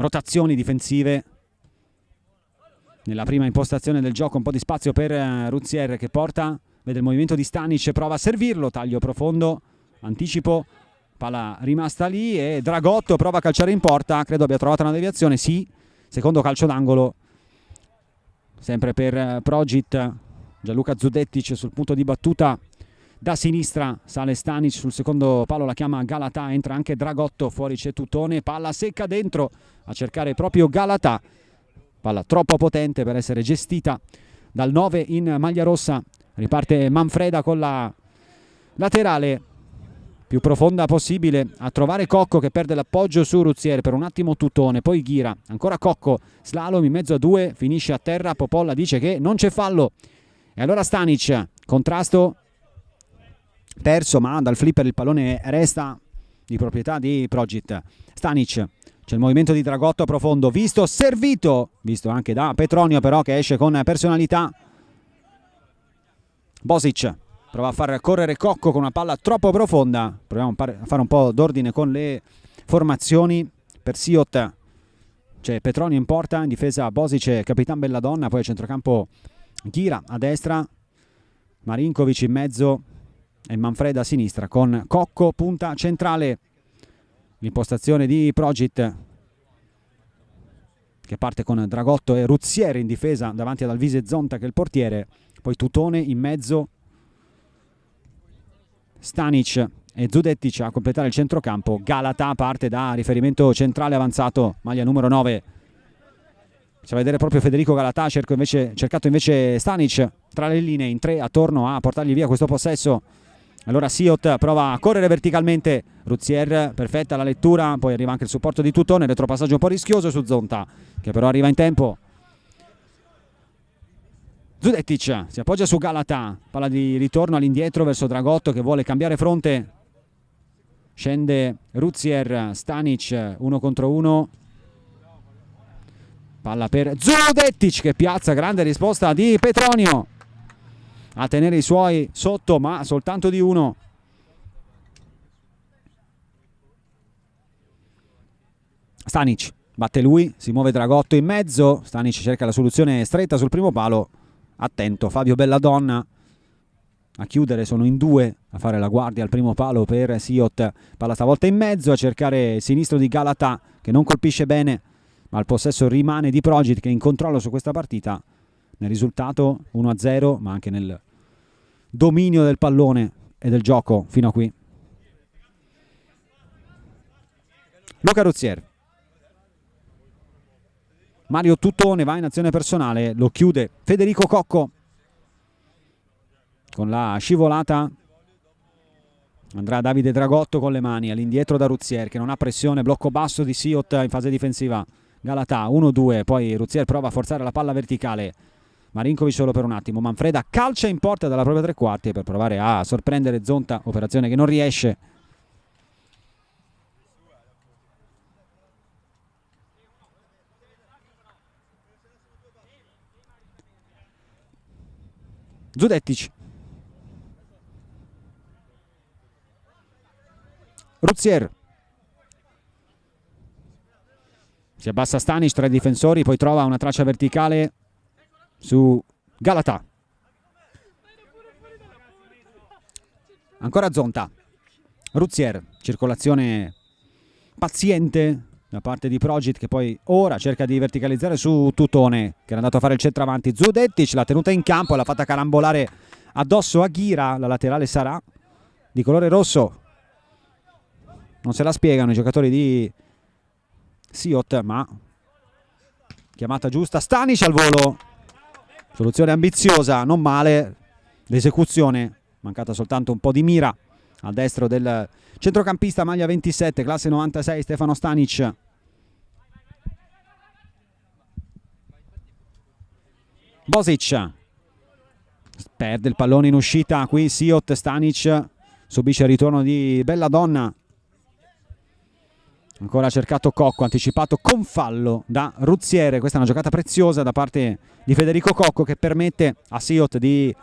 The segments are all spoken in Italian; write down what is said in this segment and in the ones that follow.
rotazioni difensive nella prima impostazione del gioco. Un po' di spazio per Ruzier che porta, vede il movimento di Stanic, prova a servirlo, taglio profondo, anticipo, palla rimasta lì e Dragotto prova a calciare in porta, credo abbia trovato una deviazione, sì, secondo calcio d'angolo sempre per Progit. Gianluca Zudettic sul punto di battuta da sinistra, sale Stanic sul secondo palo, la chiama Galatà, entra anche Dragotto, fuori c'è Tutone, palla secca dentro a cercare proprio Galatà, palla troppo potente per essere gestita dal 9 in maglia rossa. Riparte Manfreda con la laterale più profonda possibile a trovare Cocco che perde l'appoggio su Ruzier, per un attimo Tutone, poi Ghira, ancora Cocco, slalom in mezzo a due, finisce a terra, Popolla dice che non c'è fallo e allora Stanic, contrasto perso, ma dal flipper il pallone resta di proprietà di Progit. Stanic, c'è il movimento di Dragotto profondo, visto, servito, visto anche da Petronio però che esce con personalità. Bosic prova a far correre Cocco con una palla troppo profonda, proviamo a fare un po' d'ordine con le formazioni. Per Siot c'è Petronio in porta, in difesa Bosic e Capitan Belladonna, poi a centrocampo Ghira a destra, Marinkovic in mezzo e Manfreda a sinistra con Cocco punta centrale. L'impostazione di Progit che parte con Dragotto e Ruzier in difesa davanti ad Alvise Zonta che è il portiere, poi Tutone in mezzo, Stanic e Zudettic a completare il centrocampo. Galatà parte da riferimento centrale avanzato, maglia numero 9. Faccia vedere proprio Federico Galatà, cercato invece Stanic tra le linee in tre attorno a portargli via questo possesso. Allora Siot prova a correre verticalmente, Ruzier perfetta la lettura, poi arriva anche il supporto di Tutone, retropassaggio un po' rischioso su Zonta che però arriva in tempo. Zudettic si appoggia su Galatà, palla di ritorno all'indietro verso Dragotto che vuole cambiare fronte, scende Ruzier, Stanic 1 contro 1, palla per Zudettic che piazza, grande risposta di Petronio a tenere i suoi sotto, ma soltanto di 1. Stanic batte lui, si muove Dragotto in mezzo, Stanic cerca la soluzione stretta sul primo palo, attento Fabio Belladonna a chiudere, sono in 2 a fare la guardia al primo palo per Siot, palla stavolta in mezzo a cercare il sinistro di Galatà che non colpisce bene, ma il possesso rimane di Progit che è in controllo su questa partita, nel risultato 1-0, ma anche nel dominio del pallone e del gioco fino a qui. Luca Ruzier, Mario Tutone va in azione personale, lo chiude Federico Cocco con la scivolata, andrà Davide Dragotto con le mani all'indietro da Ruzier che non ha pressione, blocco basso di Siot in fase difensiva. Galatà 1-2, poi Ruzier prova a forzare la palla verticale, Marinkovic solo per un attimo, Manfreda calcia in porta dalla propria tre quarti per provare a sorprendere Zonta, operazione che non riesce. Zudettic, Ruzier, si abbassa Stanic tra i difensori, poi trova una traccia verticale su Galatà, ancora Zonta, Ruzier, circolazione paziente da parte di Progit che poi ora cerca di verticalizzare su Tutone che era andato a fare il centravanti. Zudettic l'ha tenuta in campo e l'ha fatta carambolare addosso a Ghira, la laterale sarà di colore rosso, non se la spiegano i giocatori di Siot, ma chiamata giusta. Stanic al volo, soluzione ambiziosa, non male, l'esecuzione mancata soltanto un po' di mira a destro del centrocampista maglia 27 classe 96 Stefano Stanic. Bosic perde il pallone in uscita qui Siot, Stanic subisce il ritorno di Belladonna, ancora cercato Cocco, anticipato con fallo da Ruzier. Questa è una giocata preziosa da parte di Federico Cocco che permette a Siot di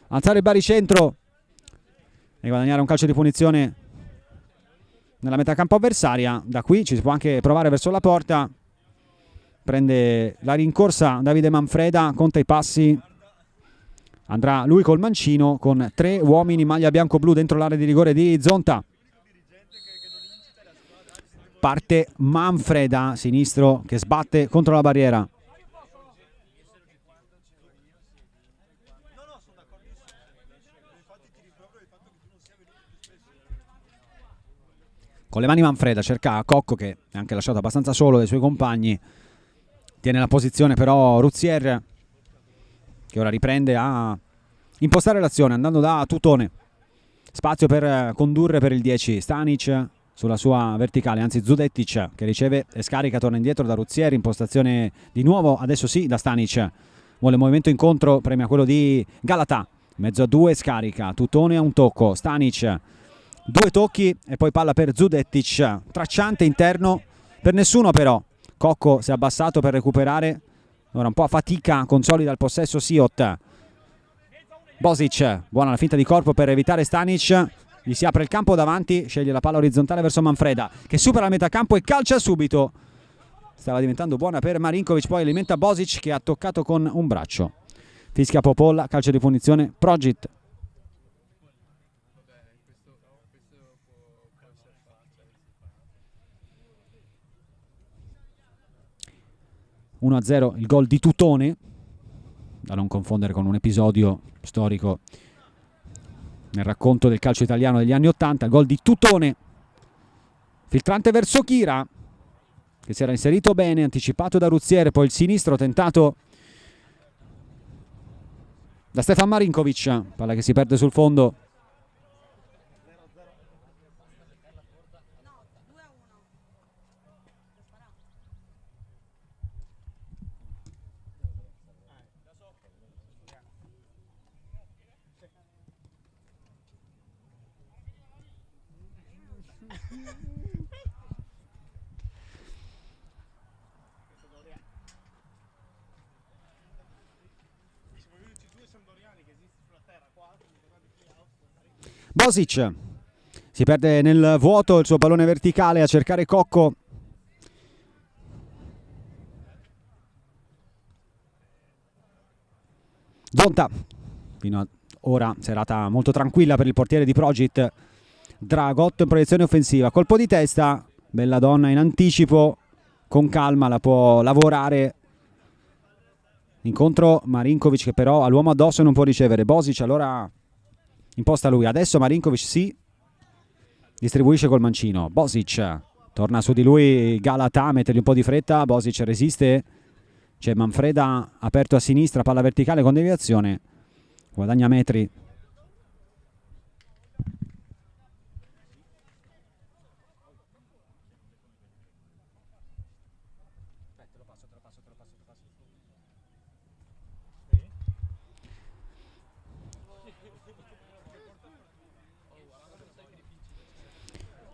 alzare il baricentro e guadagnare un calcio di punizione nella metà campo avversaria. Da qui ci si può anche provare verso la porta. prende la rincorsa Davide Manfreda, conta i passi, andrà lui col mancino con 3 uomini maglia bianco-blu dentro l'area di rigore di Zonta. Parte Manfreda, sinistro, che sbatte contro la barriera. Con le mani Manfreda cerca Cocco, che è anche lasciato abbastanza solo dai suoi compagni. Tiene la posizione però Ruzier, che ora riprende a impostare l'azione andando da Tutone. Spazio per condurre per il 10 Stanic sulla sua verticale, anzi Zudettic che riceve e scarica, torna indietro da Ruzier, impostazione di nuovo, adesso sì, da Stanic. Vuole movimento incontro, premia quello di Galata, mezzo a 2, scarica, Tutone a un tocco, Stanic 2 tocchi e poi palla per Zudettic, tracciante interno per nessuno però. Cocco si è abbassato per recuperare, ora un po' a fatica, consolida il possesso Siot. Bosic, buona la finta di corpo per evitare Stanic, gli si apre il campo davanti, sceglie la palla orizzontale verso Manfreda che supera la metà campo e calcia subito. Stava diventando buona per Marinkovic, poi alimenta Bosic che ha toccato con un braccio. Fischia Popolla, calcio di punizione Progit. 1-0 il gol di Tutone, da non confondere con un episodio storico nel racconto del calcio italiano degli anni 80. Il gol di Tutone, filtrante verso Chira che si era inserito bene, anticipato da Ruzier, poi il sinistro tentato da Stefan Marinkovic, palla che si perde sul fondo. Bosic si perde nel vuoto il suo pallone verticale a cercare Cocco. Zonta, fino ad ora serata molto tranquilla per il portiere di Progit. Dragotto in proiezione offensiva, colpo di testa, bella donna in anticipo, con calma la può lavorare. Incontro Marinkovic che però ha l'uomo addosso e non può ricevere. Bosic allora imposta lui, adesso Marinkovic si distribuisce col mancino. Bosic, torna su di lui Galata, mettergli un po' di fretta, Bosic resiste, c'è Manfreda aperto a sinistra, palla verticale con deviazione, guadagna metri.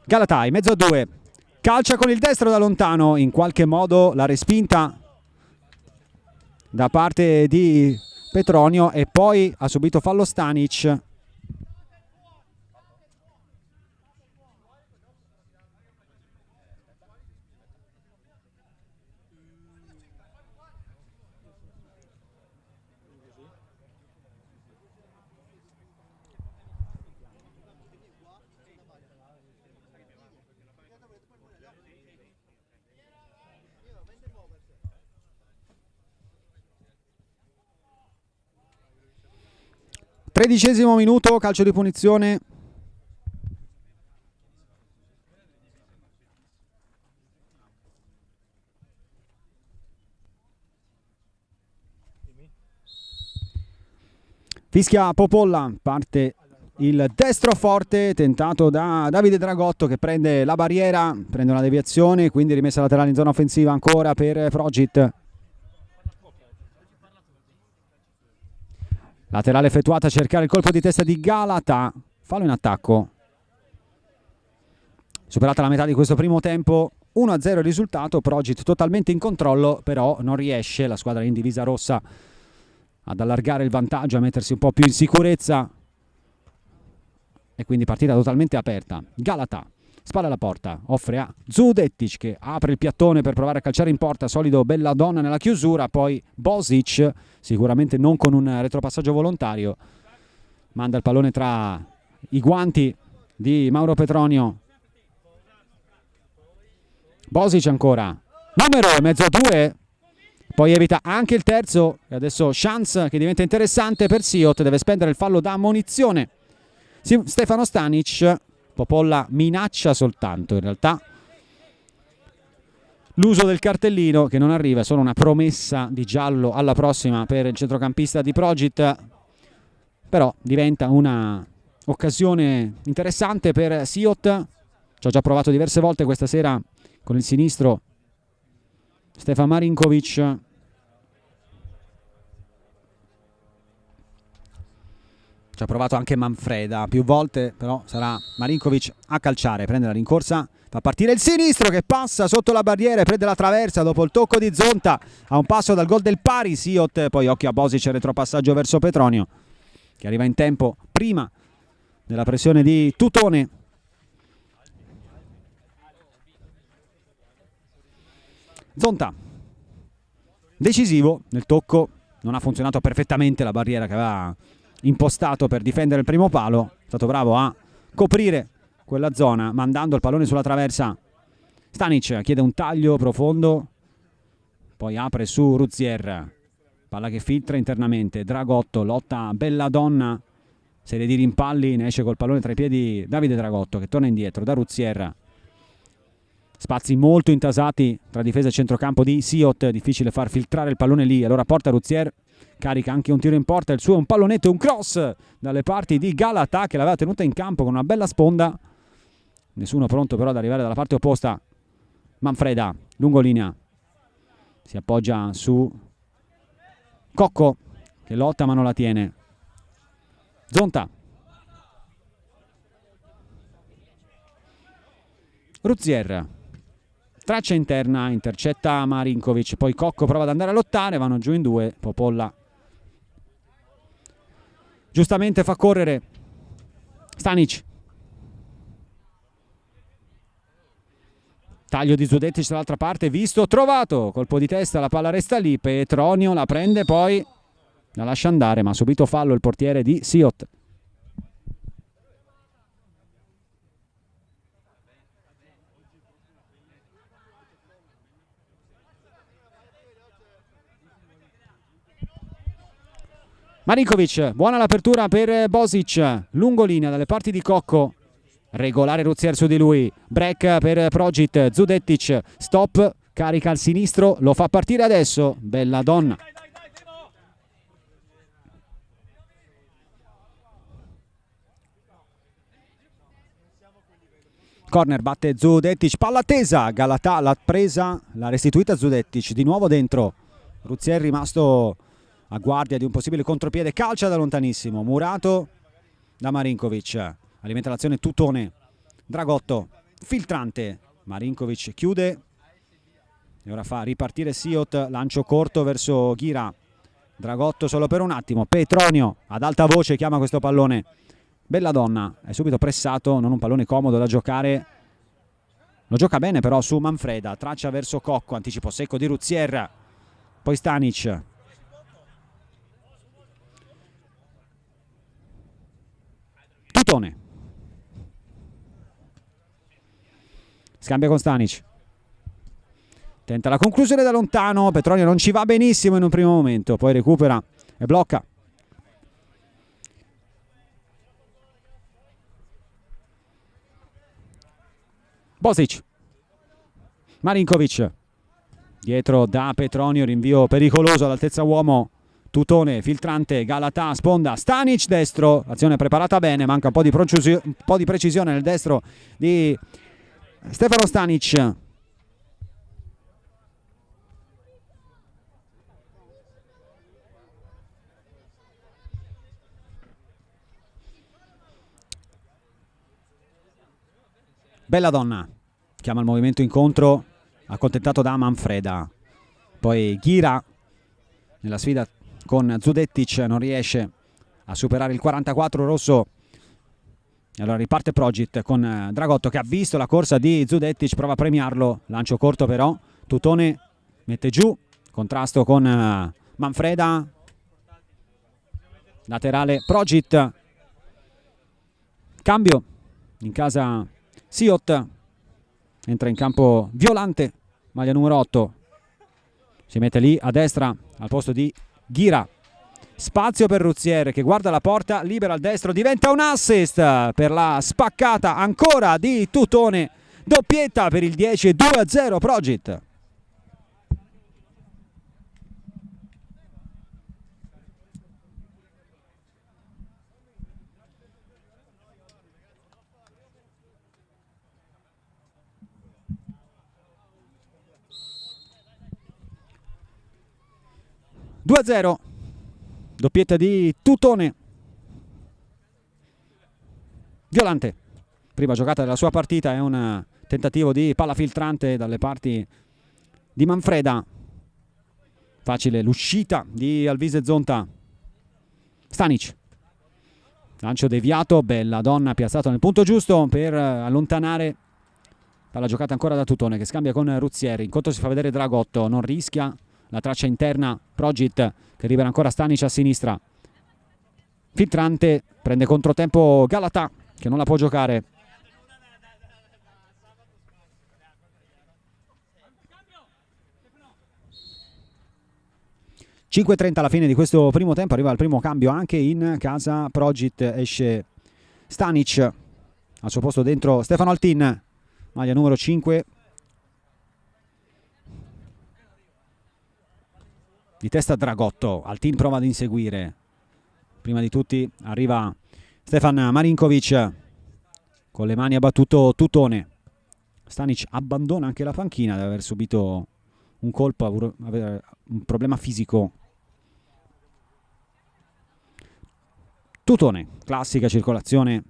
Galatai, mezzo a 2, calcia con il destro da lontano, in qualche modo la respinta da parte di Petronio e poi ha subito fallo Stanic. Tredicesimo minuto, calcio di punizione. Fischia Popolla, parte il destro forte tentato da Davide Dragotto che prende la barriera, prende una deviazione, quindi rimessa laterale in zona offensiva ancora per Progit. Laterale effettuata a cercare il colpo di testa di Galata, fallo in attacco. Superata la metà di questo primo tempo, 1-0 il risultato, Progit totalmente in controllo, però non riesce la squadra in divisa rossa ad allargare il vantaggio, a mettersi un po' più in sicurezza e quindi partita totalmente aperta. Galata spalla alla porta, offre a Zudettic che apre il piattone per provare a calciare in porta, solido Belladonna nella chiusura, poi Bosic, sicuramente non con un retropassaggio volontario, manda il pallone tra i guanti di Mauro Petronio. Bosic ancora, numero e mezzo a 2, poi evita anche il terzo e adesso chance che diventa interessante per Siot, deve spendere il fallo da ammonizione. Stefano Stanic, Popolla minaccia soltanto, in realtà l'uso del cartellino che non arriva, è solo una promessa di giallo alla prossima per il centrocampista di Progit, però diventa una occasione interessante per Siot. Ci ho già provato diverse volte questa sera con il sinistro Stefan Marinkovic. Ci ha provato anche Manfreda più volte, però sarà Marinkovic a calciare, prende la rincorsa, fa partire il sinistro che passa sotto la barriera e prende la traversa dopo il tocco di Zonta, a un passo dal gol del pari Siot, poi occhio a Bosic, retropassaggio verso Petronio che arriva in tempo prima della pressione di Tutone. Zonta decisivo nel tocco, non ha funzionato perfettamente la barriera che aveva impostato per difendere il primo palo, è stato bravo a coprire quella zona mandando il pallone sulla traversa. Stanic chiede un taglio profondo, poi apre su Ruzier, palla che filtra internamente, Dragotto lotta Belladonna, serie di rimpalli, ne esce col pallone tra i piedi Davide Dragotto che torna indietro da Ruzier. Spazi molto intasati tra difesa e centrocampo di Siot, difficile far filtrare il pallone lì, allora porta Ruzier, carica anche un tiro in porta, il suo è un pallonetto e un cross dalle parti di Galata che l'aveva tenuta in campo con una bella sponda, nessuno pronto però ad arrivare dalla parte opposta. Manfreda, lungolinea, si appoggia su Cocco che lotta ma non la tiene. Zonta, Ruzier, traccia interna, intercetta Marinkovic, poi Cocco prova ad andare a lottare, vanno giù in due, Popolla giustamente fa correre Stanic, taglio di Zudettic dall'altra parte, visto, trovato, colpo di testa, la palla resta lì, Petronio la prende, poi la lascia andare, ma ha subito fallo il portiere di Siot. Marinkovic, buona l'apertura per Bosic, lungolinea dalle parti di Cocco, regolare Ruzier su di lui, break per Progit, Zudettic, stop, carica al sinistro, lo fa partire adesso, Belladonna. Corner, batte Zudettic, palla tesa, Galata l'ha presa, l'ha restituita Zudettic, di nuovo dentro, Ruzier rimasto a guardia di un possibile contropiede, calcia da lontanissimo, murato da Marinkovic, alimenta l'azione Tutone, Dragotto, filtrante, Marinkovic chiude e ora fa ripartire Siot, lancio corto verso Ghira, Dragotto solo per un attimo, Petronio ad alta voce chiama questo pallone, Belladonna è subito pressato, non un pallone comodo da giocare, lo gioca bene però su Manfreda, traccia verso Cocco, anticipo secco di Ruzier, poi Stanic, Tutone, scambia con Stanic, tenta la conclusione da lontano, Petronio non ci va benissimo in un primo momento, poi recupera e blocca. Bosic, Marinkovic, dietro da Petronio, rinvio pericoloso all'altezza uomo, Tutone, filtrante, Galata, sponda, Stanic destro, azione preparata bene, manca un po' di precisione nel destro di Stefano Stanic. Belladonna chiama il movimento incontro, accontentato da Manfreda, poi Ghira nella sfida con Zudettic non riesce a superare il 44 rosso Allora riparte Progit con Dragotto che ha visto la corsa di Zudetic, prova a premiarlo, lancio corto però, Tutone mette giù, contrasto con Manfreda, laterale Progit, cambio in casa Siot, entra in campo Violante, maglia numero 8, si mette lì a destra al posto di Ghira. Spazio per Ruzier che guarda la porta, libera al destro, diventa un assist per la spaccata ancora di Tutone, doppietta per il 10, 2-0 Progit. Doppietta di Tutone. Violante, prima giocata della sua partita, è un tentativo di palla filtrante dalle parti di Manfreda. Facile l'uscita di Alvise Zonta. Stanic, lancio deviato, bella donna, piazzato nel punto giusto per allontanare. Palla giocata ancora da Tutone che scambia con Ruzieri. In conto si fa vedere Dragotto, non rischia la traccia interna. Progit che libera ancora Stanic a sinistra. Filtrante, prende controtempo Galatà che non la può giocare. (5:30) alla fine di questo primo tempo, arriva il primo cambio anche in casa Progit, esce Stanic, al suo posto dentro Stefano Altin, maglia numero 5. Di testa Dragotto, Altin prova ad inseguire, prima di tutti arriva Stefan Marinkovic, con le mani ha battuto Tutone. Stanic abbandona anche la panchina dopo aver subito un colpo, avere un problema fisico. Tutone, classica circolazione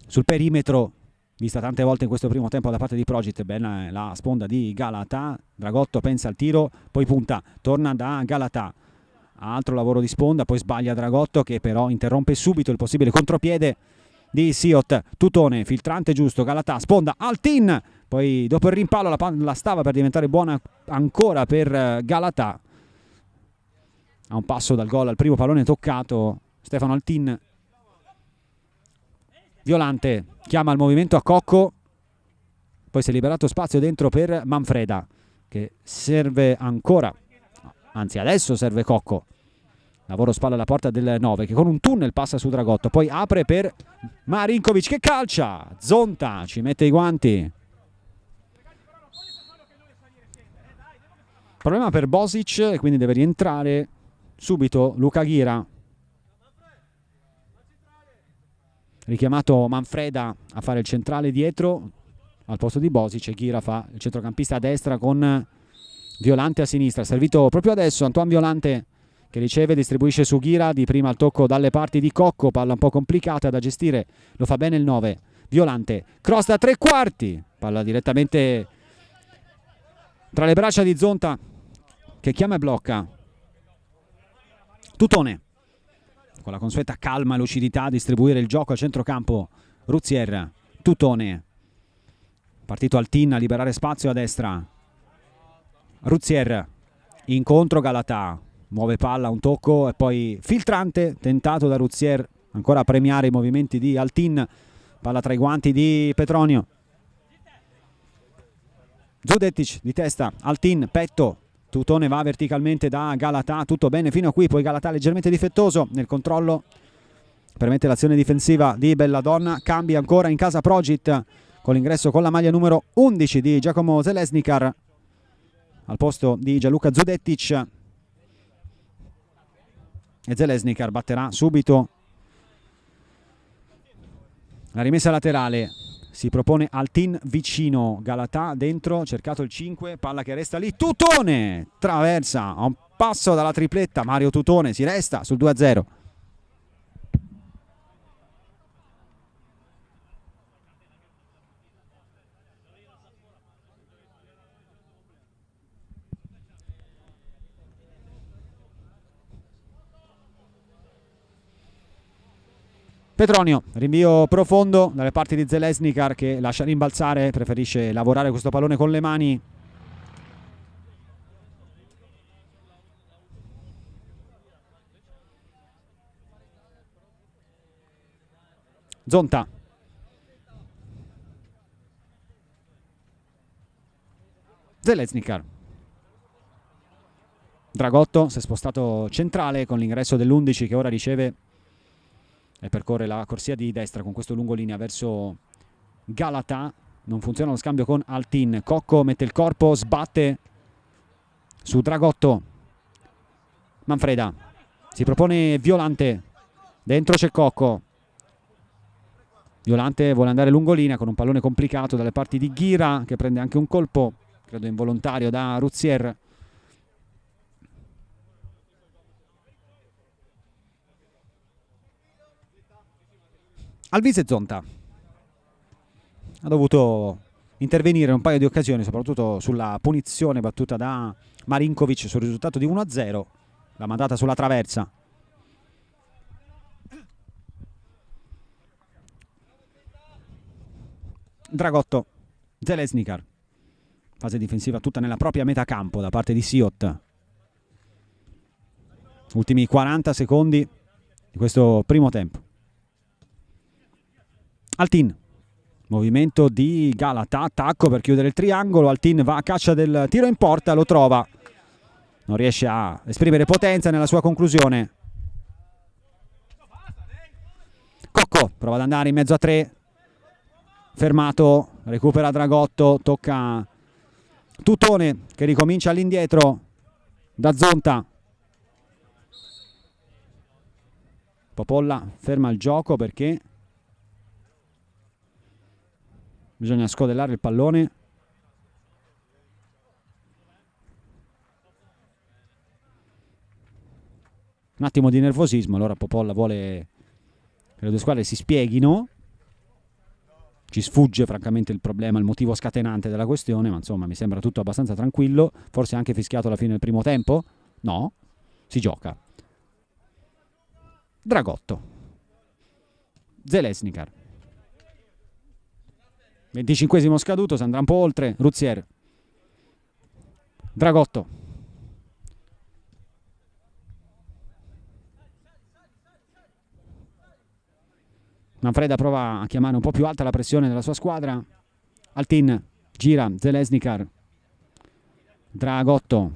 sul perimetro, vista tante volte in questo primo tempo da parte di Progit. Bella la sponda di Galatà, Dragotto pensa al tiro, poi punta, torna da Galatà, altro lavoro di sponda, poi sbaglia Dragotto che però interrompe subito il possibile contropiede di Siot. Tutone, filtrante giusto, Galatà, sponda, Altin, poi dopo il rimpallo la stava per diventare buona ancora per Galatà. A un passo dal gol al primo pallone toccato Stefano Altin. Violante chiama il movimento a Cocco, poi si è liberato spazio dentro per Manfreda che serve ancora, anzi adesso serve Cocco. Lavoro spalla alla porta del 9 che con un tunnel passa su Dragotto, poi apre per Marinkovic che calcia, Zonta ci mette i guanti. Problema per Bosic e quindi deve rientrare subito Luca Ghira. Richiamato Manfreda a fare il centrale dietro al posto di Bosic e Ghira fa il centrocampista a destra con Violante a sinistra. Servito proprio adesso Antoine Violante che riceve, distribuisce su Ghira, di prima il tocco dalle parti di Cocco, palla un po' complicata da gestire, lo fa bene il 9. Violante, cross da 3/4, palla direttamente tra le braccia di Zonta che chiama e blocca. Tutone con la consueta calma e lucidità a distribuire il gioco al centrocampo. Ruzier, Tutone, partito Altin a liberare spazio a destra. Ruzier, incontro Galatà, muove palla, un tocco e poi filtrante, tentato da Ruzier, ancora a premiare i movimenti di Altin, palla tra i guanti di Petronio. Zudetic di testa, Altin, petto, Tutone va verticalmente da Galatà, tutto bene fino a qui, poi Galatà leggermente difettoso nel controllo, permette l'azione difensiva di Belladonna. Cambia ancora in casa Progit con l'ingresso con la maglia numero 11 di Giacomo Zelesnikar al posto di Gianluca Zudetic, e Zelesnikar batterà subito la rimessa laterale. Si propone Altin vicino, Galatà dentro, cercato il 5, palla che resta lì, Tutone traversa a un passo dalla tripletta, Mario Tutone si resta sul 2-0. Petronio, rinvio profondo dalle parti di Zeleznikar che lascia rimbalzare, preferisce lavorare questo pallone con le mani. Zonta. Zeleznikar. Dragotto si è spostato centrale con l'ingresso dell'11 che ora riceve e percorre la corsia di destra con questo lungolinea verso Galata. Non funziona lo scambio con Altin. Cocco mette il corpo, sbatte su Dragotto. Manfreda si propone Violante, dentro c'è Cocco. Violante vuole andare lungolinea con un pallone complicato dalle parti di Ghira, che prende anche un colpo, credo involontario, da Ruzier. Alvise Zonta ha dovuto intervenire in un paio di occasioni, soprattutto sulla punizione battuta da Marinkovic sul risultato di 1-0, l'ha mandata sulla traversa. Dragotto, Zeleznikar, fase difensiva tutta nella propria metà campo da parte di Siot. Ultimi 40 secondi di questo primo tempo. Altin, movimento di Galata, attacco per chiudere il triangolo. Altin va a caccia del tiro in porta, lo trova, non riesce a esprimere potenza nella sua conclusione. Cocco prova ad andare in mezzo a tre, fermato, recupera Dragotto, tocca Tutone che ricomincia all'indietro da Zonta. Popolla ferma il gioco perché bisogna scodellare il pallone. Un attimo di nervosismo, allora Popolla vuole che le due squadre si spieghino. Ci sfugge francamente il problema, il motivo scatenante della questione, ma insomma mi sembra tutto abbastanza tranquillo. Forse anche fischiato alla fine del primo tempo? No, si gioca. Dragotto, Zeleznikar, 25esimo scaduto, si andrà un po' oltre. Ruzier, Dragotto, Manfreda prova a chiamare un po' più alta la pressione della sua squadra. Altin gira, Zeleznikar, Dragotto,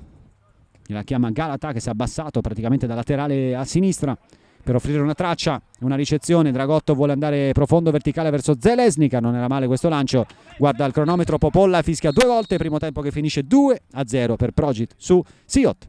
la chiama Galata che si è abbassato praticamente da laterale a sinistra per offrire una traccia, una ricezione. Dragotto vuole andare profondo, verticale verso Zeleznikar, non era male questo lancio. Guarda il cronometro, Popolla fischia 2 volte, primo tempo che finisce 2-0 per Progit su Siot.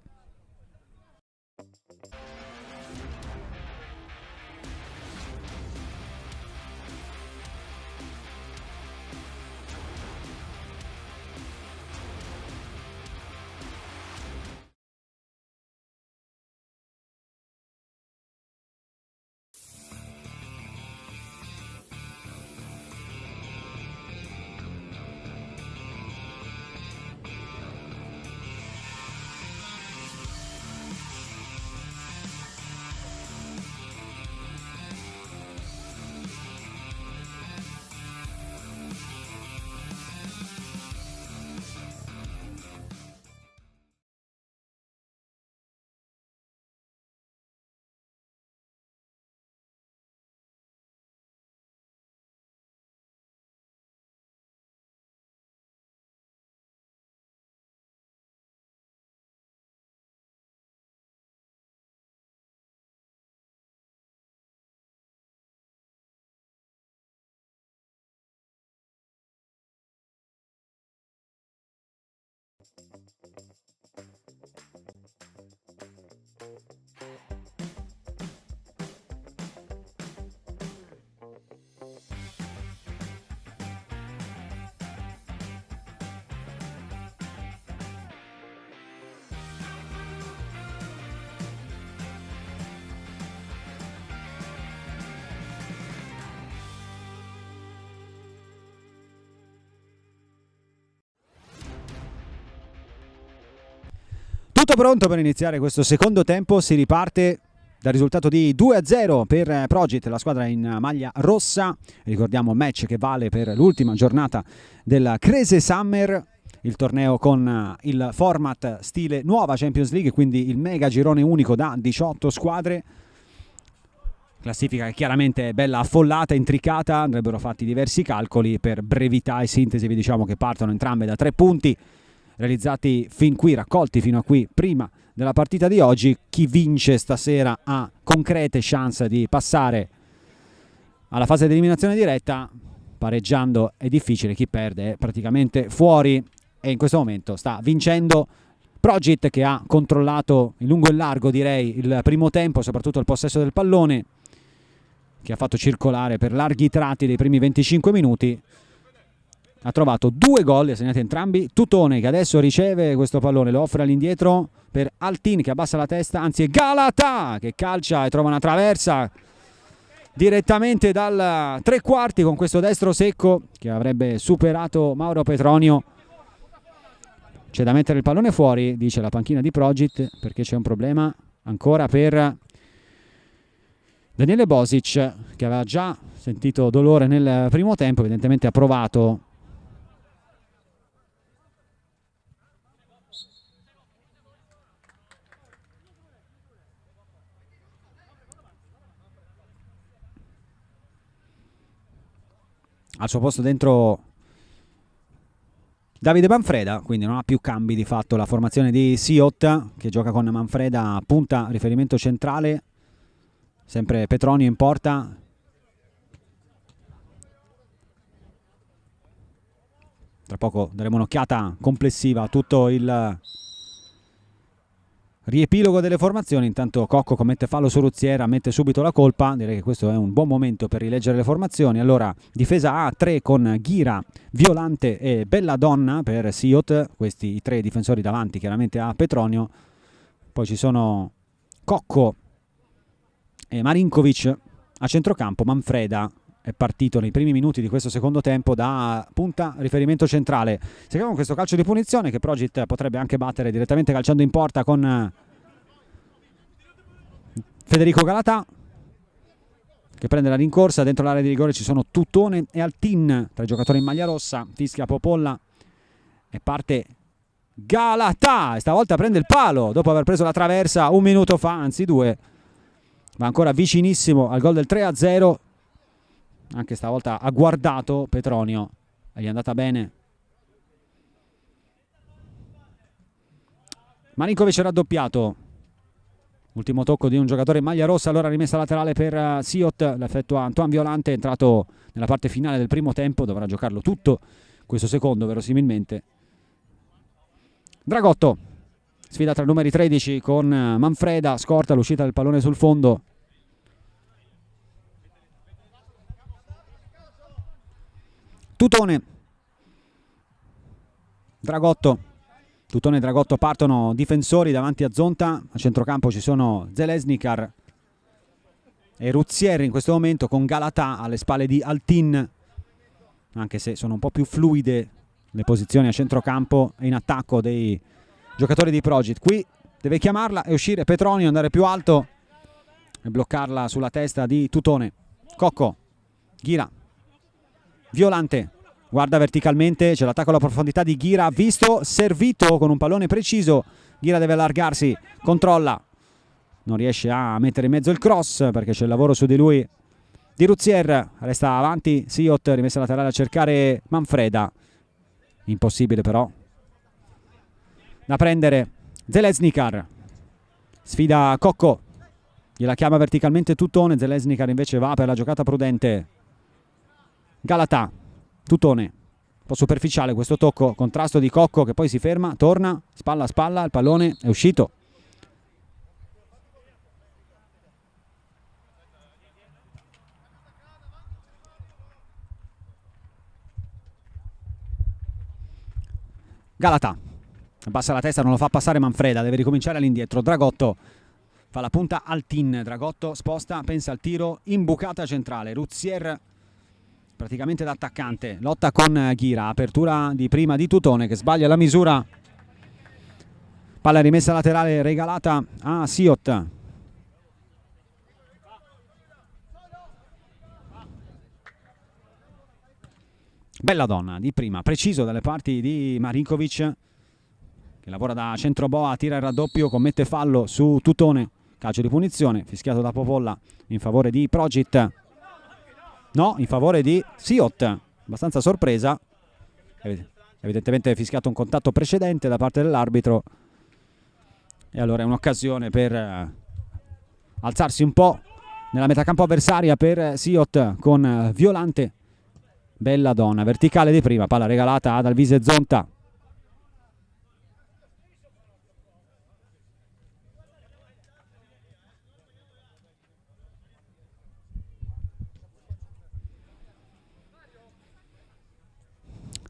Tutto pronto per iniziare questo secondo tempo, si riparte dal risultato di 2-0 per Progit, la squadra in maglia rossa. Ricordiamo match che vale per l'ultima giornata del Crese Summer, il torneo con il format stile nuova Champions League, quindi il mega girone unico da 18 squadre. Classifica che chiaramente è bella affollata, intricata, andrebbero fatti diversi calcoli. Per brevità e sintesi vi diciamo che partono entrambe da 3 punti realizzati fin qui, raccolti fino a qui prima della partita di oggi. Chi vince stasera ha concrete chance di passare alla fase di eliminazione diretta, pareggiando è difficile, chi perde è praticamente fuori, e in questo momento sta vincendo Progit, che ha controllato in lungo e largo, direi, il primo tempo, soprattutto il possesso del pallone, che ha fatto circolare per larghi tratti dei primi 25 minuti. Ha trovato 2 gol, li ha segnati entrambi. Tutone, che adesso riceve questo pallone, lo offre all'indietro per Altin, che abbassa la testa, anzi è Galata che calcia e trova una traversa direttamente dal 3/4 con questo destro secco che avrebbe superato Mauro Petronio. C'è da mettere il pallone fuori, dice la panchina di Progit, perché c'è un problema ancora per Daniele Bosic, che aveva già sentito dolore nel primo tempo, evidentemente ha provato al suo posto dentro Davide Manfreda, quindi non ha più cambi di fatto la formazione di Siot, che gioca con Manfreda punta, riferimento centrale, sempre Petronio in porta. Tra poco daremo un'occhiata complessiva a tutto il riepilogo delle formazioni. Intanto Cocco commette fallo su Ruziera, mette subito la colpa. Direi che questo è un buon momento per rileggere le formazioni. Allora, difesa a 3 con Ghira, Violante e Belladonna per Siot, questi i 3 difensori davanti chiaramente a Petronio. Poi ci sono Cocco e Marinkovic a centrocampo. Manfreda è partito nei primi minuti di questo secondo tempo da punta, riferimento centrale. Seguiamo questo calcio di punizione che Progit potrebbe anche battere direttamente calciando in porta con Federico Galata, che prende la rincorsa. Dentro l'area di rigore ci sono Tutone e Altin, 3 giocatori in maglia rossa. Fischia Popolla e parte Galata, e stavolta prende il palo dopo aver preso la traversa un minuto fa, anzi 2. Va ancora vicinissimo al gol del 3-0. Anche stavolta ha guardato Petronio e gli è andata bene. Marinkovic è raddoppiato. Ultimo tocco di un giocatore in maglia rossa. Allora rimessa laterale per Siot, l'effettua Antoine Violante, entrato nella parte finale del primo tempo. Dovrà giocarlo tutto questo secondo verosimilmente. Dragotto, sfida tra i numeri 13 con Manfreda, scorta l'uscita del pallone sul fondo. Tutone, Dragotto, Tutone e Dragotto partono difensori davanti a Zonta. A centrocampo ci sono Zelesnikar e Ruzier in questo momento, con Galata alle spalle di Altin, anche se sono un po' più fluide le posizioni a centrocampo e in attacco dei giocatori di Progit. Qui deve chiamarla e uscire Petronio, andare più alto e bloccarla sulla testa di Tutone. Cocco, Ghira, Violante, guarda verticalmente, c'è l'attacco alla profondità di Ghira, visto, servito con un pallone preciso. Ghira deve allargarsi, controlla, non riesce a mettere in mezzo il cross perché c'è il lavoro su di lui di Ruzier. Resta avanti Siot, rimessa laterale a cercare Manfreda, impossibile però da prendere. Zelesnikar sfida Cocco, gliela chiama verticalmente Tutone. Zelesnikar invece va per la giocata prudente. Galata, Tutone, un po' superficiale questo tocco, contrasto di Cocco che poi si ferma, torna, spalla a spalla, il pallone è uscito. Galata abbassa la testa, non lo fa passare Manfreda, deve ricominciare all'indietro. Dragotto fa la punta Altin, Dragotto sposta, pensa al tiro, imbucata centrale. Ruzier praticamente da attaccante, lotta con Ghira, apertura di prima di Tutone che sbaglia la misura. Palla rimessa laterale regalata a Siot. Belladonna di prima, preciso dalle parti di Marinkovic, che lavora da centroboa, tira il raddoppio, commette fallo su Tutone, calcio di punizione fischiato da Popolla in favore di Progit, no, in favore di Siot, abbastanza sorpresa, evidentemente fischiato un contatto precedente da parte dell'arbitro, e allora è un'occasione per alzarsi un po' nella metacampo avversaria per Siot con Violante. Belladonna, verticale di prima, palla regalata ad Alvise Zonta.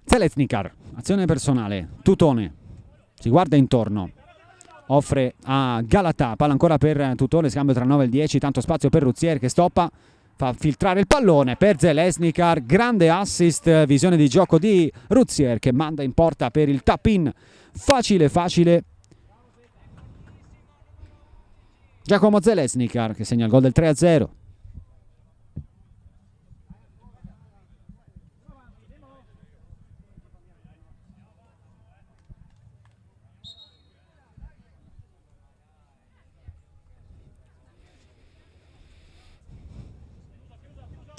Zeleznikar, azione personale, Tutone, si guarda intorno, offre a Galatà, palla ancora per Tutone, scambio tra 9 e il 10, tanto spazio per Ruzier che stoppa, fa filtrare il pallone per Zeleznikar, grande assist, visione di gioco di Ruzier che manda in porta per il tap-in, facile facile. Giacomo Zeleznikar che segna il gol del 3-0.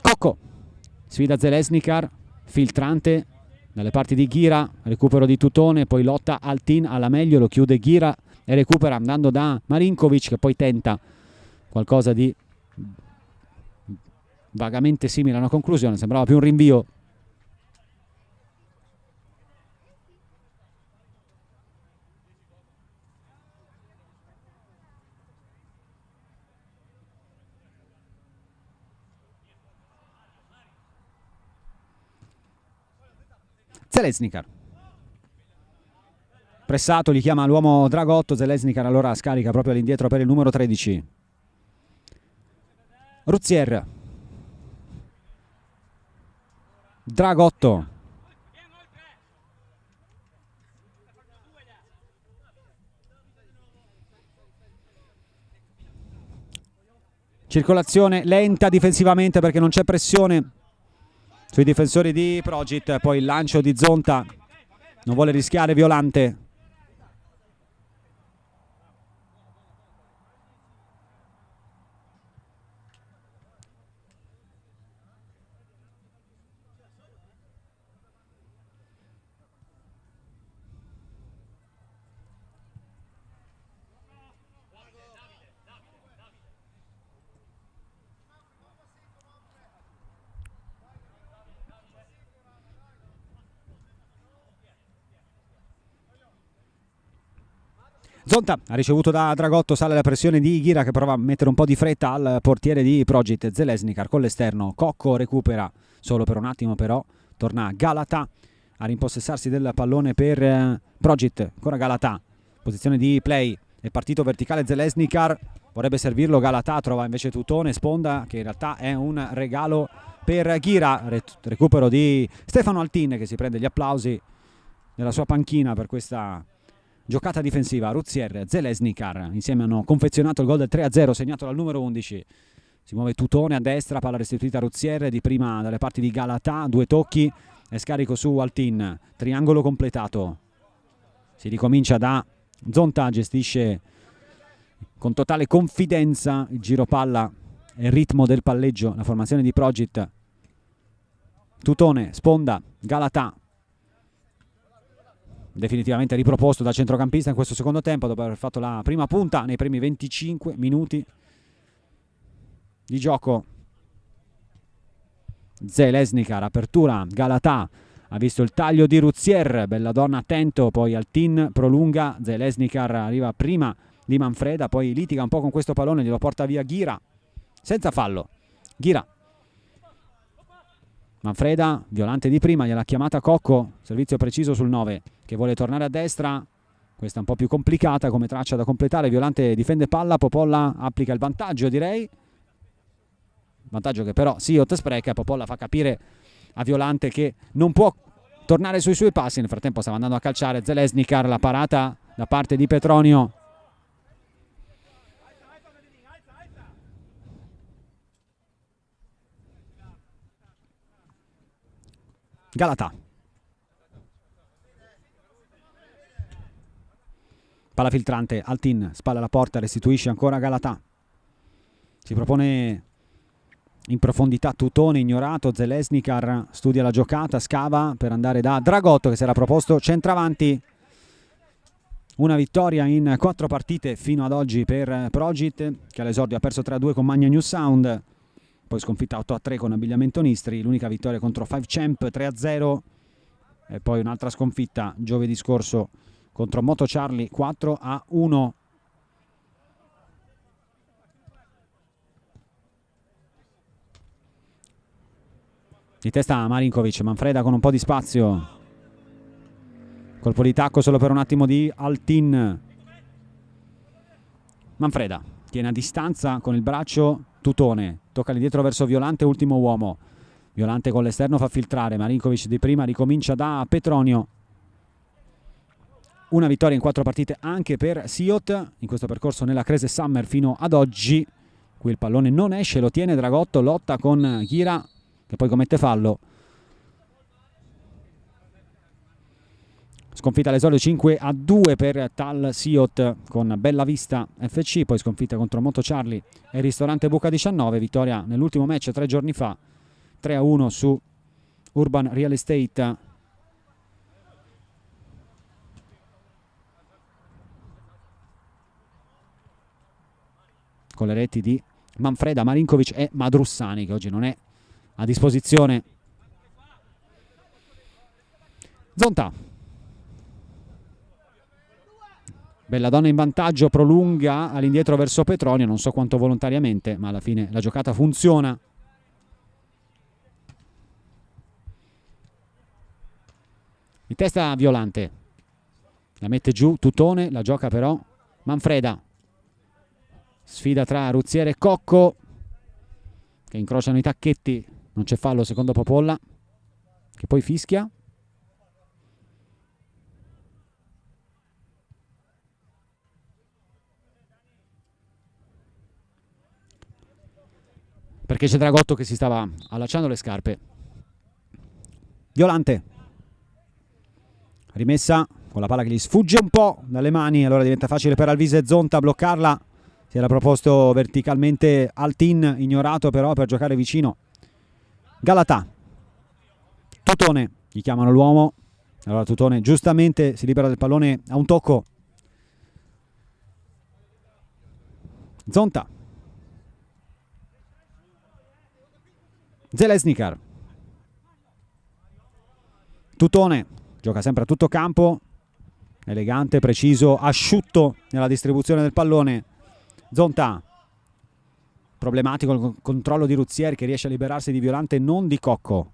Cocco sfida Zeleznikar, filtrante dalle parti di Ghira, recupero di Tutone, poi lotta Altin alla meglio, lo chiude Ghira e recupera andando da Marinkovic che poi tenta qualcosa di vagamente simile a una conclusione, sembrava più un rinvio. Zeleznikar pressato, gli chiama l'uomo Dragotto, Zeleznikar allora scarica proprio all'indietro per il numero 13. Ruzier, Dragotto, circolazione lenta difensivamente perché non c'è pressione sui difensori di Progit, poi il lancio di Zonta, non vuole rischiare Violante. Zonta ha ricevuto da Dragotto, sale la pressione di Ghira che prova a mettere un po' di fretta al portiere di Progit, Zeleznikar con l'esterno, Cocco recupera solo per un attimo però, torna Galatà a rimpossessarsi del pallone per Progit, ancora Galatà, posizione di play, è partito verticale Zeleznikar, vorrebbe servirlo Galatà, trova invece Tutone, sponda che in realtà è un regalo per Ghira, recupero di Stefano Altin che si prende gli applausi nella sua panchina per questa giocata difensiva. Ruzier, Zeleznikar insieme hanno confezionato il gol del 3-0 segnato dal numero 11. Si muove Tutone a destra, palla restituita a Ruzier, di prima dalle parti di Galatà, due tocchi e scarico su Altin, triangolo completato. Si ricomincia da Zonta, gestisce con totale confidenza il giro palla e il ritmo del palleggio, la formazione di Progit. Tutone, sponda, Galatà definitivamente riproposto da centrocampista in questo secondo tempo dopo aver fatto la prima punta nei primi 25 minuti di gioco. Zeleznikar, apertura, Galatà ha visto il taglio di Ruzier, Belladonna attento, poi Altin prolunga, Zeleznikar arriva prima di Manfreda, poi litiga un po' con questo pallone, glielo porta via Ghira senza fallo. Ghira, Manfreda, Violante di prima, gliel'ha chiamata Cocco, servizio preciso sul 9 che vuole tornare a destra, questa è un po' più complicata come traccia da completare, Violante difende palla, Popolla applica il vantaggio direi, vantaggio che però Siot spreca, Popolla fa capire a Violante che non può tornare sui suoi passi, nel frattempo stava andando a calciare Zeleznikar, la parata da parte di Petronio. Galatà. Palla filtrante, Altin, spalla alla porta, restituisce ancora Galatà. Si propone in profondità Tutone, ignorato, Zeleznikar studia la giocata, scava per andare da Dragotto che si era proposto centravanti. Una vittoria in 4 partite fino ad oggi per Progit, che all'esordio ha perso 3-2 con Magna New Sound, poi sconfitta 8-3 con Abbigliamento Nistri, l'unica vittoria contro 5 Champ 3-0 e poi un'altra sconfitta giovedì scorso contro Moto Charlie 4-1. Di testa Marinkovic, Manfreda con un po' di spazio. Colpo di tacco solo per un attimo di Altin. Manfreda tiene a distanza con il braccio Tutone. Tocca lì dietro verso Violante, ultimo uomo. Violante con l'esterno fa filtrare. Marinkovic di prima ricomincia da Petronio. Una vittoria in 4 partite anche per Siot in questo percorso nella Crese Summer fino ad oggi. Qui il pallone non esce, lo tiene Dragotto, lotta con Ghira che poi commette fallo. Sconfitta all'esordio 5-2 per Tal Siot con Bella Vista FC, poi sconfitta contro Moto Charlie e Ristorante Buca 19, vittoria nell'ultimo match 3 giorni fa 3-1 su Urban Real Estate. Con le reti di Manfreda, Marinkovic e Madrussani che oggi non è a disposizione. Zonta. Belladonna in vantaggio, prolunga all'indietro verso Petronio, non so quanto volontariamente, ma alla fine la giocata funziona. Di testa Violante. La mette giù Tutone, la gioca però Manfreda. Sfida tra Ruzziere e Cocco che incrociano i tacchetti, non c'è fallo secondo Popolla che poi fischia. Perché c'è Dragotto che si stava allacciando le scarpe. Violante. Rimessa con la palla che gli sfugge un po' dalle mani, allora diventa facile per Alvise e Zonta bloccarla. Si era proposto verticalmente Altin, ignorato però per giocare vicino. Galatà. Tutone, gli chiamano l'uomo. Allora Tutone giustamente si libera del pallone a un tocco. Zonta. Zeleznikar. Tutone gioca sempre a tutto campo, elegante, preciso, asciutto nella distribuzione del pallone. Zonta, problematico il controllo di Ruzzier che riesce a liberarsi di Violante, non di Cocco.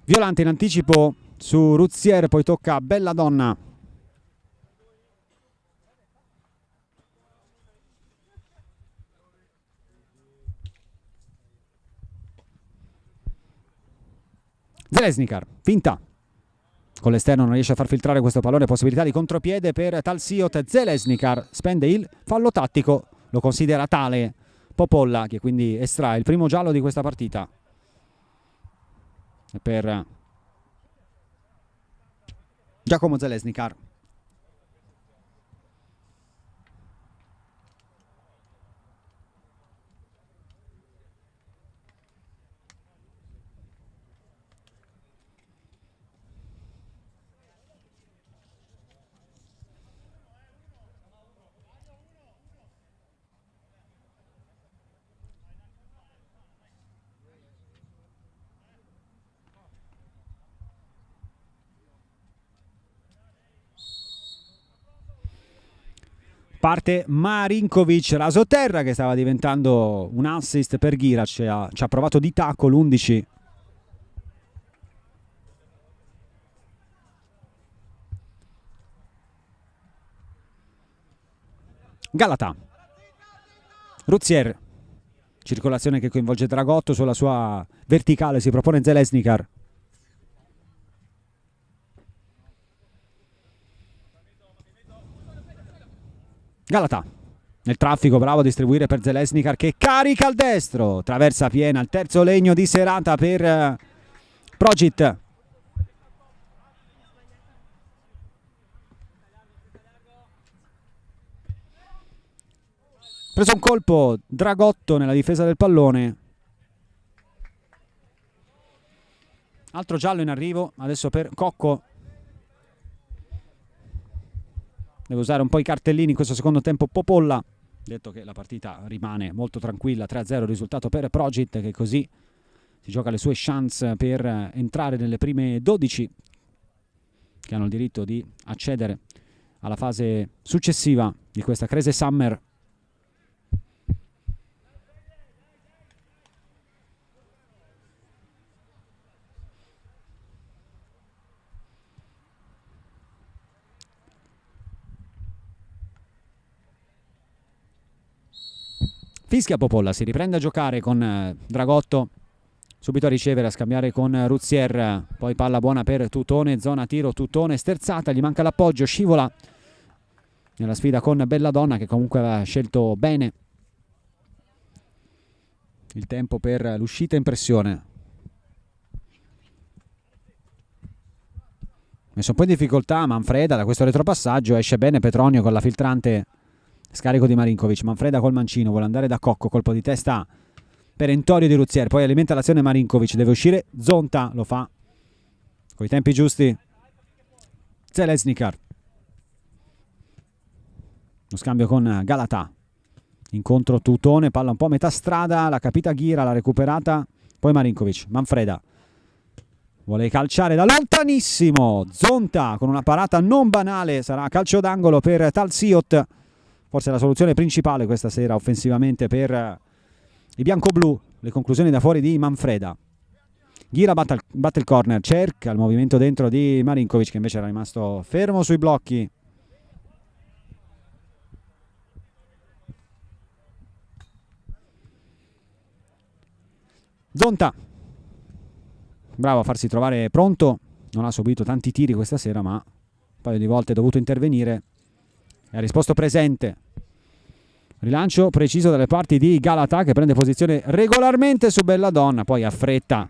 Violante in anticipo su Ruzzier, poi tocca Belladonna. Zeleznikar, finta. Con l'esterno non riesce a far filtrare questo pallone, possibilità di contropiede per Tal Siot. Zeleznikar spende il fallo tattico, lo considera tale Popolla che quindi estrae il primo giallo di questa partita. E per Giacomo Zeleznikar. Parte Marinkovic, rasoterra che stava diventando un assist per Ghira, ci ha provato di tacco l'11. Galatà. Ruzzier. Circolazione che coinvolge Dragotto, sulla sua verticale si propone Zeleznikar. Galata nel traffico, bravo a distribuire per Zeleznikar che carica al destro, traversa piena, il terzo legno di serata per Progit. Preso un colpo Dragotto nella difesa del pallone. Altro giallo in arrivo adesso per Cocco. Deve usare un po' i cartellini in questo secondo tempo Popolla. Detto che la partita rimane molto tranquilla, 3-0 il risultato per Progit, che così si gioca le sue chance per entrare nelle prime 12 che hanno il diritto di accedere alla fase successiva di questa Crese Summer. Fischia Popolla, si riprende a giocare con Dragotto, subito a ricevere, a scambiare con Ruzier, poi palla buona per Tutone, zona tiro Tutone, sterzata, gli manca l'appoggio, scivola nella sfida con Belladonna che comunque aveva scelto bene il tempo per l'uscita in pressione. Messo un po' in difficoltà Manfreda da questo retropassaggio, esce bene Petronio con la filtrante. Scarico di Marinkovic, Manfreda col mancino, vuole andare da Cocco, colpo di testa perentorio di Ruzier, poi alimenta l'azione Marinkovic, deve uscire Zonta, lo fa con i tempi giusti Zeleznikar. Lo scambio con Galata, incontro Tutone, palla un po' a metà strada, l'ha capita Ghira, l'ha recuperata, poi Marinkovic, Manfreda vuole calciare da lontanissimo, Zonta con una parata non banale, sarà calcio d'angolo per Talsiot. Forse la soluzione principale questa sera offensivamente per i bianco-blu. Le conclusioni da fuori di Manfreda. Ghira batte il corner, cerca il movimento dentro di Marinkovic che invece era rimasto fermo sui blocchi. Zonta, bravo a farsi trovare pronto, non ha subito tanti tiri questa sera ma un paio di volte è dovuto intervenire e ha risposto presente. Rilancio preciso dalle parti di Galata che prende posizione regolarmente su Belladonna, poi affretta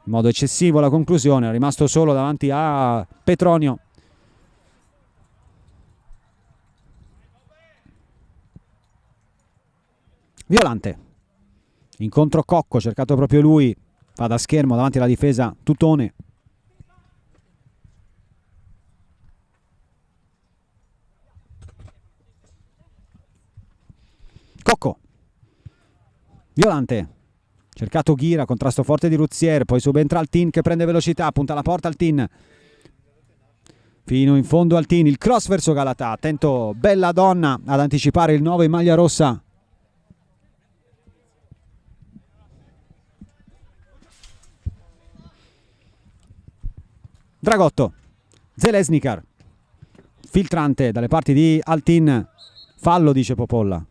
in modo eccessivo la conclusione, è rimasto solo davanti a Petronio. Violante, incontro Cocco, cercato proprio lui, fa da schermo davanti alla difesa Tutone. Cocco, Violante, cercato Ghira, contrasto forte di Ruzier, poi subentra Altin che prende velocità, punta alla porta Altin. Fino in fondo Altin, il cross verso Galata, attento Belladonna ad anticipare il 9 in maglia rossa. Dragotto, Zeleznikar, filtrante dalle parti di Altin, fallo dice Popolla.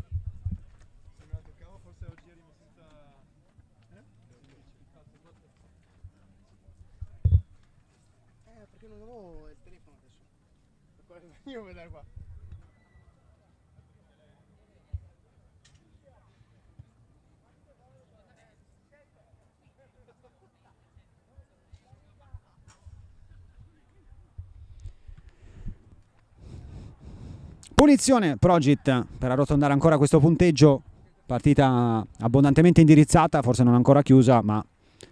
Punizione Progit per arrotondare ancora questo punteggio. Partita abbondantemente indirizzata, forse non ancora chiusa, ma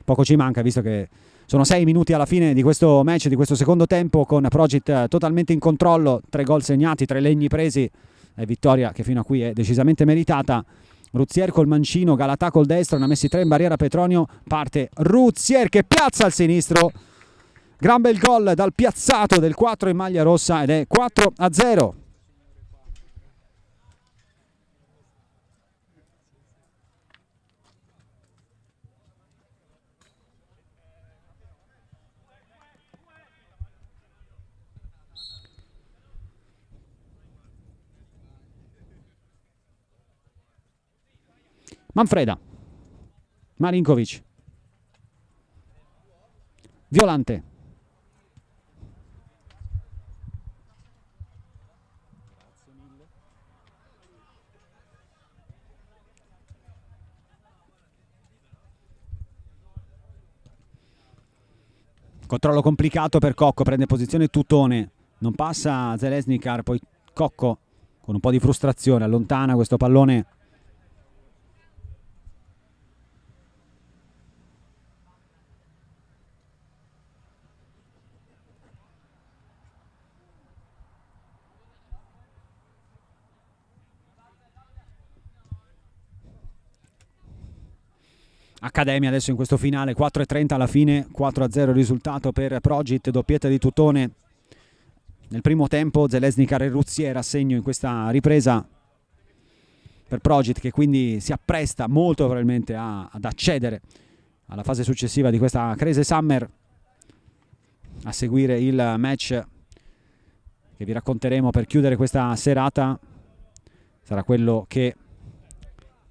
poco ci manca visto che sono 6 minuti alla fine di questo match, di questo secondo tempo, con Progit totalmente in controllo, 3 gol segnati, 3 legni presi, e vittoria che fino a qui è decisamente meritata. Ruzier col mancino, Galata col destro, ne ha messi 3 in barriera Petronio, parte Ruzier che piazza al sinistro, gran bel gol dal piazzato del 4 in maglia rossa ed è 4-0. Manfreda, Marinkovic, Violante, Controllo complicato per Cocco, prende posizione Tutone, non passa Zeleznikar, poi Cocco con un po' di frustrazione allontana questo pallone. Accademia adesso in questo finale, 4:30 alla fine, 4-0 il risultato per Progit, doppietta di Tutone nel primo tempo, Zeleznikar e Ruziera a segno in questa ripresa per Progit, che quindi si appresta molto probabilmente ad accedere alla fase successiva di questa Crese Summer, a seguire il match che vi racconteremo per chiudere questa serata. Sarà quello che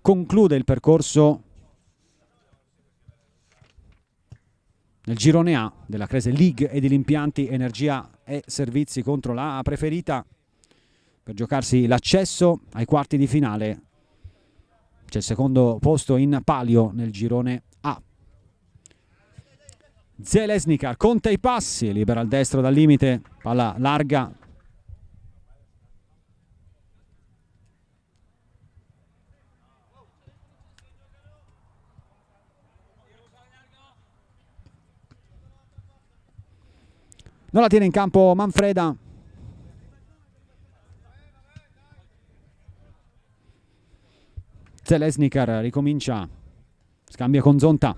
conclude il percorso nel girone A della Crese League e degli impianti Energia e Servizi contro la Preferita per giocarsi l'accesso ai quarti di finale. C'è il secondo posto in palio nel girone A. Zeleznikar conta i passi, libera il destro dal limite, palla larga. Non la tiene in campo Manfreda. Zeleznikar ricomincia, scambia con Zonta.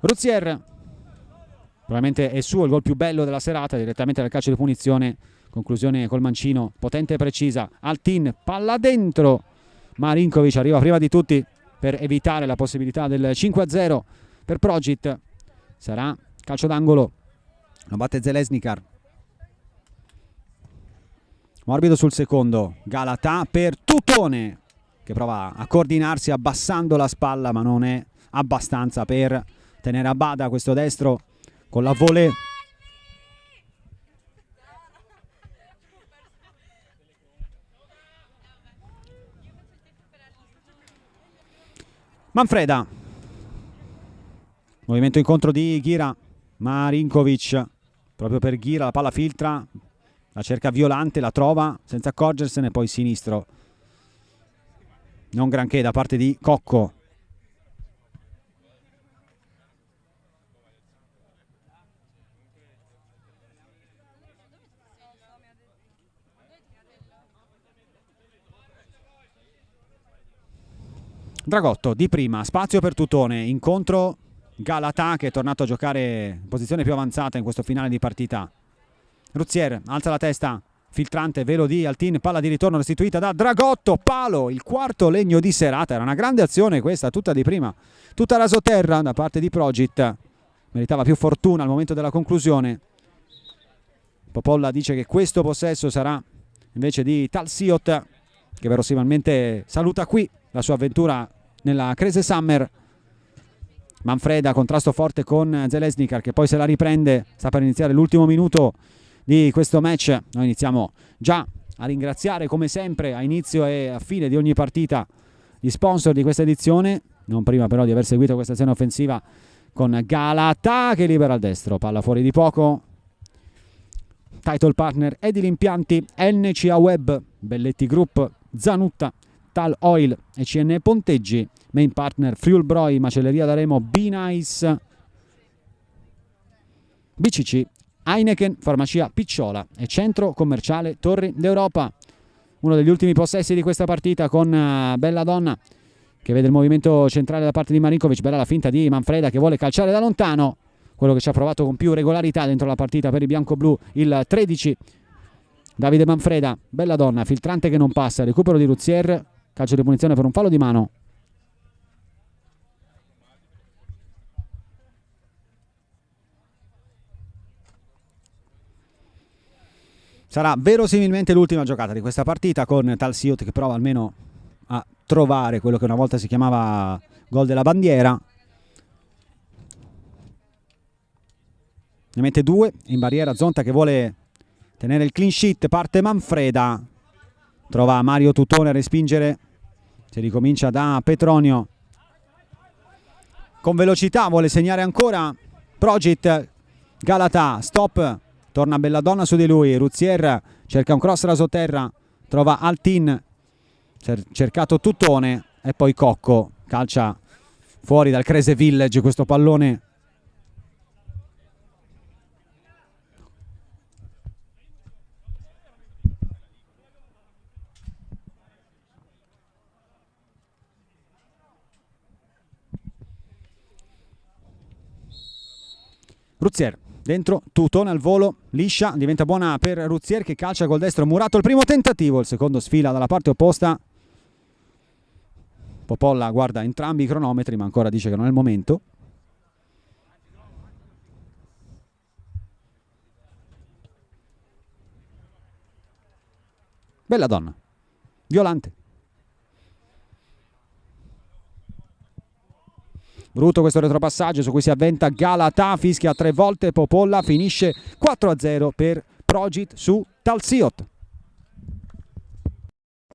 Ruzier, probabilmente è suo il gol più bello della serata, direttamente dal calcio di punizione, conclusione col mancino, potente e precisa. Altin, palla dentro, Marinkovic arriva prima di tutti per evitare la possibilità del 5-0 per Progit. Sarà calcio d'angolo, lo batte Zeleznikar. Morbido sul secondo, Galatà per Tutone, che prova a coordinarsi abbassando la spalla, ma non è abbastanza per tenere a bada questo destro con la volée. Manfreda, movimento incontro di Ghira, Marinkovic, proprio per Ghira la palla filtra, la cerca Violante, la trova senza accorgersene, poi sinistro, non granché da parte di Cocco. Dragotto di prima, spazio per Tutone, incontro Galatà che è tornato a giocare in posizione più avanzata in questo finale di partita. Ruzier alza la testa, filtrante, velo di Altin, palla di ritorno restituita da Dragotto, palo, il quarto legno di serata. Era una grande azione questa, tutta di prima, tutta rasoterra da parte di Progit, meritava più fortuna al momento della conclusione. Popolla dice che questo possesso sarà invece di Talsiot, che verosimilmente saluta qui la sua avventura nella Crese Summer. Manfreda, contrasto forte con Zeleznikar che poi se la riprende, sta per iniziare l'ultimo minuto di questo match. Noi iniziamo già a ringraziare come sempre a inizio e a fine di ogni partita gli sponsor di questa edizione, non prima però di aver seguito questa azione offensiva con Galatà che libera il destro, palla fuori di poco. Title partner Edil Impianti, NCA Web, Belletti Group, Zanutta, Tal Oil e CN Ponteggi. Main partner Friulbroi, Macelleria d'Aremo, B-Nice, BCC, Heineken, Farmacia Picciola e Centro Commerciale Torri d'Europa. Uno degli ultimi possessi di questa partita con Belladonna che vede il movimento centrale da parte di Marinkovic. Bella la finta di Manfreda che vuole calciare da lontano, quello che ci ha provato con più regolarità dentro la partita per i bianco-blu, il 13 Davide Manfreda. Belladonna, filtrante che non passa, recupero di Ruzier, calcio di punizione per un fallo di mano. Sarà verosimilmente l'ultima giocata di questa partita, con Talsiot che prova almeno a trovare quello che una volta si chiamava gol della bandiera. Ne mette due in barriera Zonta che vuole tenere il clean sheet, parte Manfreda, trova Mario Tutone a respingere, si ricomincia da Petronio. con velocità, vuole segnare ancora Progit. Galatà, stop, torna Belladonna su di lui, Ruzier cerca un cross rasoterra, trova Altin, cercato Tutone e poi Cocco calcia fuori dal Crese Village questo pallone. Ruzier dentro, Tutone al volo, liscia, diventa buona per Ruzier che calcia col destro murato il primo tentativo, il secondo sfila dalla parte opposta. Popolla guarda entrambi i cronometri ma ancora dice che non è il momento. Belladonna, Violante. Brutto questo retropassaggio su cui si avventa Galatà, fischia 3 volte Popolla, finisce 4-0 per Progit su Talsiot.